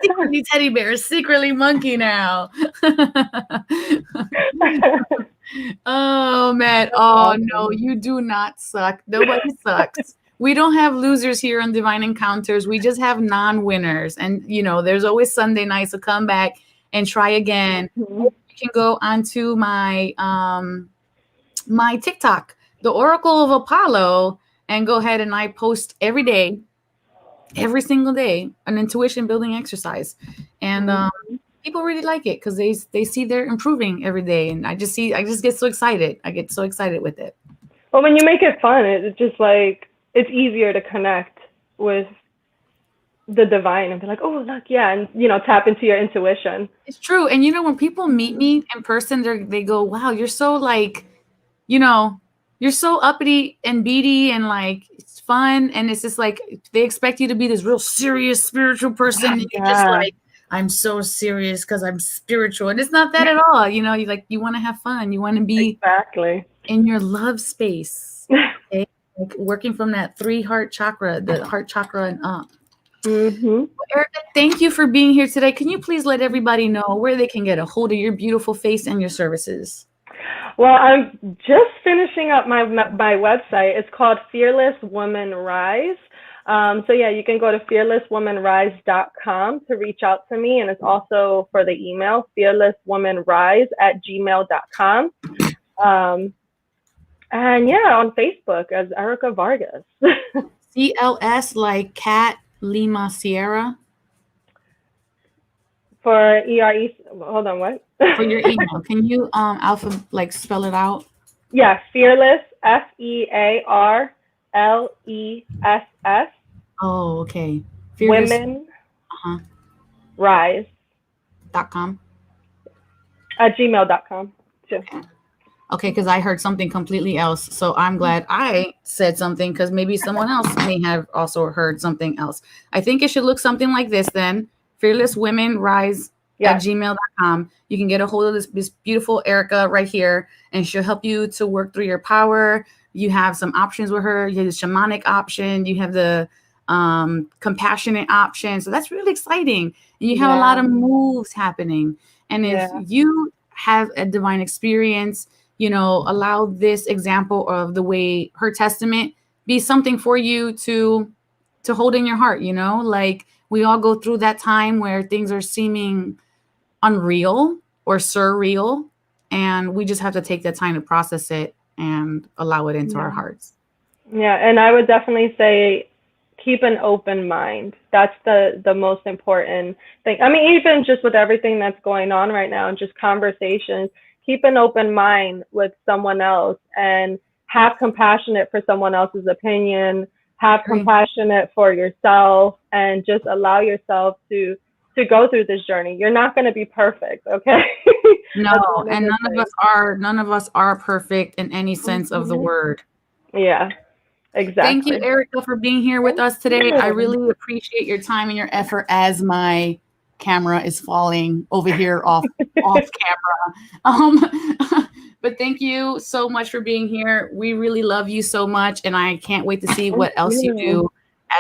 Speaker 1: secretly teddy bear, it's secretly monkey now. Oh, man. Oh, no, you do not suck. Nobody sucks. We don't have losers here on Divine Encounters. We just have non-winners. And, you know, there's always Sunday night, so come back and try again. You can go onto my my TikTok, the Oracle of Apollo, and go ahead and I post every day, every single day, an intuition building exercise. And people really like it because they see they're improving every day. And I just get so excited. I get so excited with it.
Speaker 2: Well, when you make it fun, it's just like, it's easier to connect with the divine and be like, oh, look, yeah, and, you know, tap into your intuition.
Speaker 1: It's true. And, you know, when people meet me in person, they go, wow, you're so like, you know, you're so uppity and beady and like it's fun. And it's just like they expect you to be this real serious spiritual person. And you're just like, I'm so serious because I'm spiritual. And it's not that at all. You know, you want to have fun. You want to be in your love space. Okay? Like working from that 3 heart chakra, the heart chakra and up. Erica, thank you for being here today. Can you please let everybody know where they can get a hold of your beautiful face and your services?
Speaker 2: Well, I'm just finishing up my website. It's called Fearless Woman Rise. So yeah, you can go to fearlesswomanrise.com to reach out to me. And it's also for the email, fearlesswomanrise@gmail.com. And yeah, on Facebook as Erica Vargas.
Speaker 1: CLS like cat, Lima Sierra
Speaker 2: For ERE, hold on, what?
Speaker 1: for your email. Can you alpha like spell it out?
Speaker 2: Yeah, fearless, FEARLESS,
Speaker 1: Oh, okay. Fearless
Speaker 2: women
Speaker 1: uh-huh,
Speaker 2: rise
Speaker 1: .com.
Speaker 2: at gmail.com too.
Speaker 1: Okay, because I heard something completely else. So I'm glad I said something because maybe someone else may have also heard something else. I think it should look something like this then. Fearless Women Rise at
Speaker 2: Yes.
Speaker 1: gmail.com. You can get a hold of this beautiful Erica right here, and she'll help you to work through your power. You have some options with her. You have the shamanic option, you have the compassionate option. So that's really exciting. And you have a lot
Speaker 2: Yeah.
Speaker 1: of moves happening. And if
Speaker 2: Yeah.
Speaker 1: you have a divine experience, allow this example of the way her testament be something for you to hold in your heart. Like we all go through that time where things are seeming unreal or surreal, and we just have to take that time to process it and allow it into our
Speaker 2: Yeah.
Speaker 1: hearts.
Speaker 2: Yeah, and I would definitely say keep an open mind. That's the most important thing. I mean, even just with everything that's going on right now and just conversations, keep an open mind with someone else and have compassionate for someone else's opinion, have
Speaker 1: Agree.
Speaker 2: compassionate for yourself, and just allow yourself to go through this journey. You're not going to be perfect, okay? At the
Speaker 1: No,
Speaker 2: end of
Speaker 1: and
Speaker 2: the day.
Speaker 1: none of us are perfect in any sense of the
Speaker 2: Mhm.
Speaker 1: word.
Speaker 2: Yeah,
Speaker 1: Thank you,
Speaker 2: exactly.
Speaker 1: Erica, for being here with
Speaker 2: Thank
Speaker 1: us today. I
Speaker 2: you.
Speaker 1: really appreciate your time and your effort as my camera is falling over here off camera. But thank you so much for being here. We really love you so much, and I can't wait to see
Speaker 2: Thank
Speaker 1: what else you
Speaker 2: you.
Speaker 1: do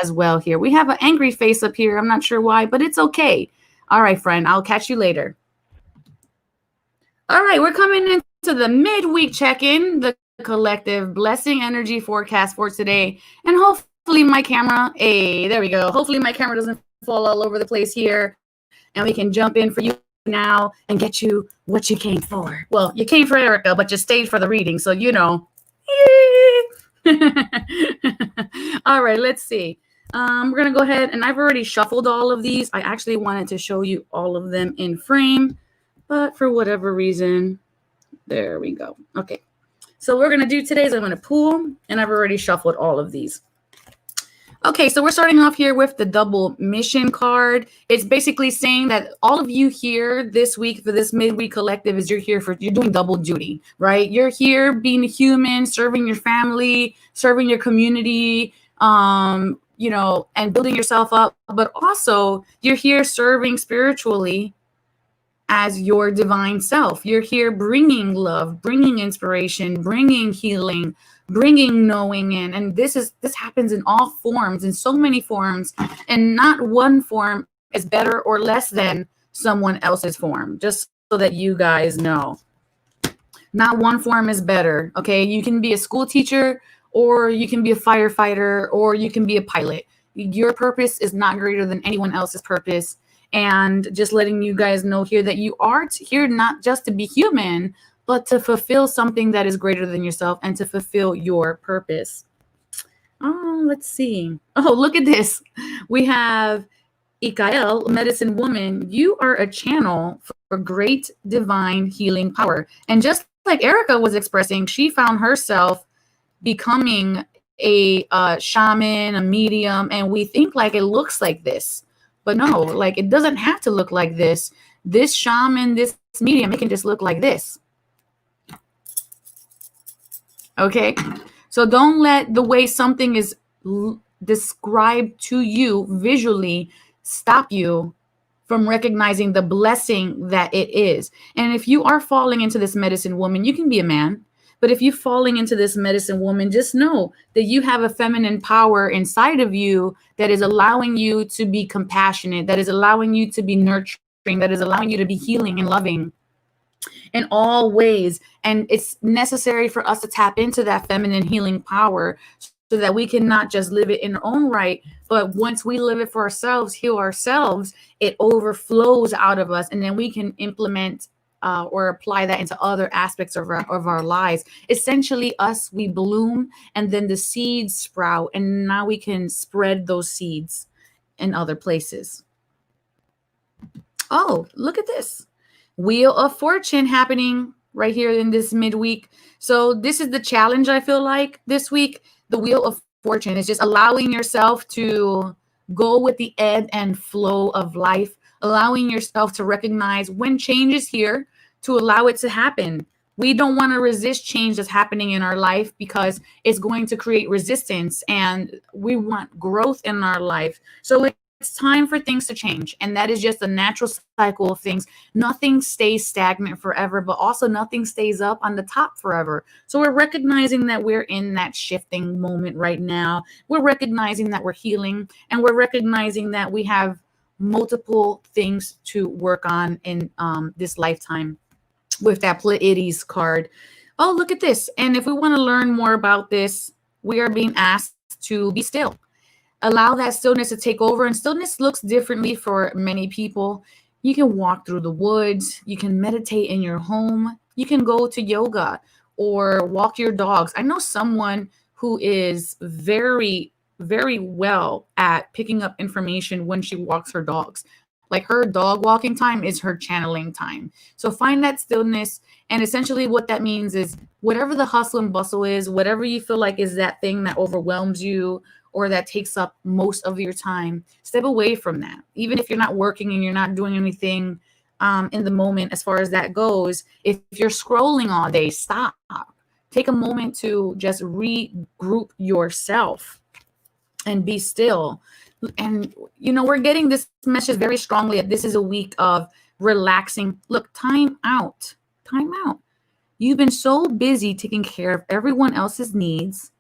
Speaker 1: as well here. We have an angry face up here. I'm not sure why, but it's okay. All right, friend. I'll catch you later. All right, we're coming into the midweek check-in, the collective blessing energy forecast for today. And hopefully my camera, hey, there we go. Hopefully my camera doesn't fall all over the place here. And we can jump in for you now and get you what you came for. Well, you came for Erica, but you stayed for the reading. So, All right, let's see. We're going to go ahead, and I've already shuffled all of these. I actually wanted to show you all of them in frame, but for whatever reason, there we go. Okay. So what we're going to do today is I'm going to pull, and I've already shuffled all of these. Okay, so we're starting off here with the double mission card. It's basically saying that all of you here this week for this midweek collective is you're doing double duty, right? You're here being a human, serving your family, serving your community, and building yourself up, but also you're here serving spiritually as your divine self. You're here bringing love, bringing inspiration, bringing healing, bringing knowing in. And this happens in all forms, in so many forms, and not one form is better or less than someone else's form. Just so that you guys know. Not one form is better. Okay, you can be a school teacher, or you can be a firefighter, or you can be a pilot. Your purpose is not greater than anyone else's purpose. And just letting you guys know here that you are here not just to be human, but to fulfill something that is greater than yourself and to fulfill your purpose. Oh, let's see. Oh, look at this. We have Ikael, medicine woman. You are a channel for great divine healing power. And just like Erica was expressing, she found herself becoming a shaman, a medium, and we think like it looks like this. But no, like it doesn't have to look like this. This shaman, this medium, it can just look like this. Okay? So don't let the way something is described to you visually stop you from recognizing the blessing that it is. And if you are falling into this medicine woman, you can be a man. But if you're falling into this medicine woman, just know that you have a feminine power inside of you that is allowing you to be compassionate, that is allowing you to be nurturing, that is allowing you to be healing and loving in all ways. And it's necessary for us to tap into that feminine healing power so that we can not just live it in our own right, but once we live it for ourselves, heal ourselves, it overflows out of us. And then we can implement or apply that into other aspects of our lives. Essentially, we bloom, and then the seeds sprout, and now we can spread those seeds in other places. Oh, look at this. Wheel of Fortune happening right here in this midweek. So this is the challenge, I feel like, this week. The Wheel of Fortune is just allowing yourself to go with the ebb and flow of life, allowing yourself to recognize when change is here, to allow it to happen. We don't want to resist change that's happening in our life because it's going to create resistance, and we want growth in our life. So it's time for things to change, and that is just a natural cycle of things. Nothing stays stagnant forever, but also nothing stays up on the top forever. So we're recognizing that we're in that shifting moment right now. We're recognizing that we're healing, and we're recognizing that we have multiple things to work on in this lifetime with that Pleiades card. Oh, look at this. And if we want to learn more about this, we are being asked to be still. Allow that stillness to take over. And stillness looks differently for many people. You can walk through the woods. You can meditate in your home. You can go to yoga or walk your dogs. I know someone who is very, very well at picking up information when she walks her dogs. Like, her dog walking time is her channeling time. So find that stillness. And essentially what that means is whatever the hustle and bustle is, whatever you feel like is that thing that overwhelms you or that takes up most of your time, step away from that. Even if you're not working and you're not doing anything in the moment as far as that goes, if you're scrolling all day, stop. Take a moment to just regroup yourself and be still. And, we're getting this message very strongly that this is a week of relaxing. Look, time out. Time out. You've been so busy taking care of everyone else's needs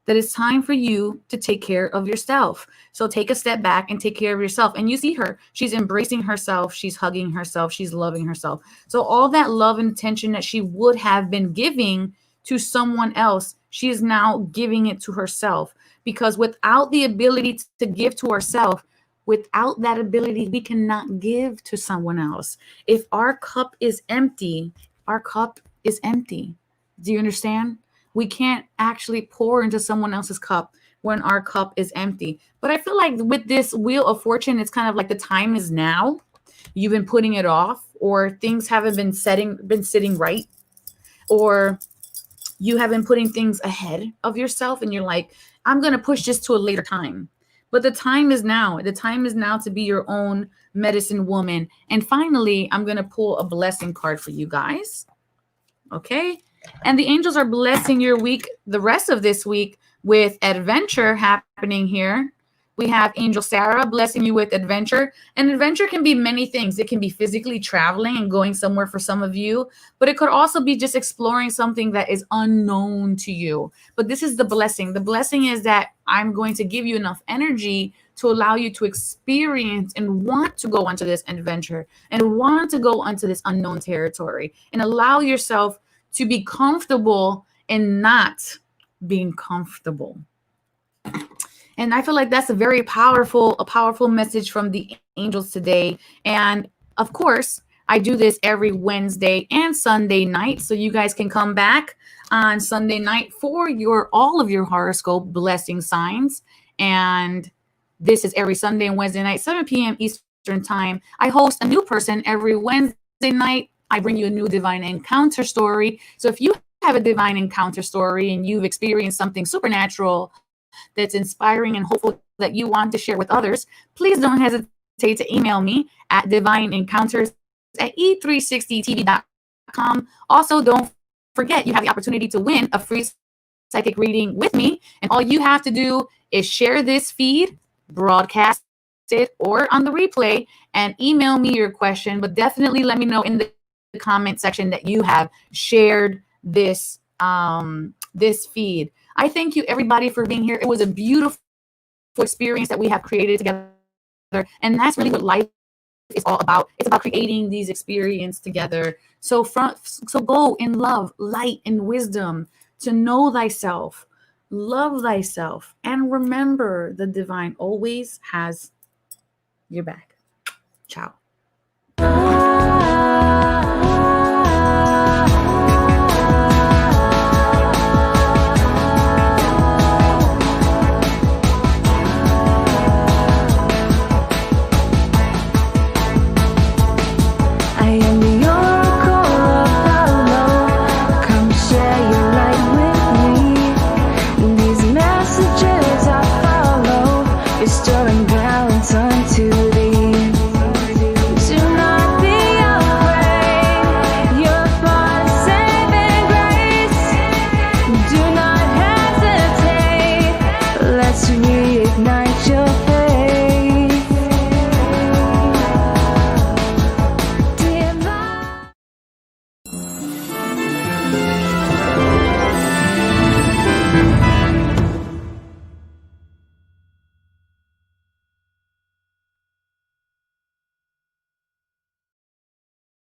Speaker 1: that it's time for you to take care of yourself. So take a step back and take care of yourself. And you see her. She's embracing herself. She's hugging herself. She's loving herself. So all that love and attention that she would have been giving to someone else, she is now giving it to herself. Because without the ability to give to ourselves, without that ability, we cannot give to someone else. If our cup is empty, our cup is empty. Do you understand? We can't actually pour into someone else's cup when our cup is empty. But I feel like with this Wheel of Fortune, it's kind of like the time is now. You've been putting it off, or things haven't been sitting right, or you have been putting things ahead of yourself, and you're like, I'm going to push this to a later time. But the time is now. The time is now to be your own medicine woman. And finally, I'm going to pull a blessing card for you guys. Okay. And the angels are blessing your week, the rest of this week, with adventure happening here. We have Angel Sarah blessing you with adventure. And adventure can be many things. It can be physically traveling and going somewhere for some of you, but it could also be just exploring something that is unknown to you. But this is the blessing. The blessing is that I'm going to give you enough energy to allow you to experience and want to go onto this adventure and want to go onto this unknown territory, and allow yourself to be comfortable in not being comfortable. And I feel like that's a powerful message from the angels today. And of course, I do this every Wednesday and Sunday night. So you guys can come back on Sunday night for all of your horoscope blessing signs. And this is every Sunday and Wednesday night, 7 p.m. Eastern time. I host a new person every Wednesday night. I bring you a new divine encounter story. So if you have a divine encounter story and you've experienced something supernatural that's inspiring and hopeful that you want to share with others, please don't hesitate to email me at divineencounters@e360tv.com. Also, don't forget, you have the opportunity to win a free psychic reading with me. And all you have to do is share this feed, broadcast it, or on the replay, and email me your question. But definitely let me know in the comment section that you have shared this this feed. I thank you, everybody, for being here. It was a beautiful experience that we have created together. And that's really what life is all about. It's about creating these experiences together. So go in love, light, and wisdom to know thyself, love thyself, and remember the divine always has your back. Ciao.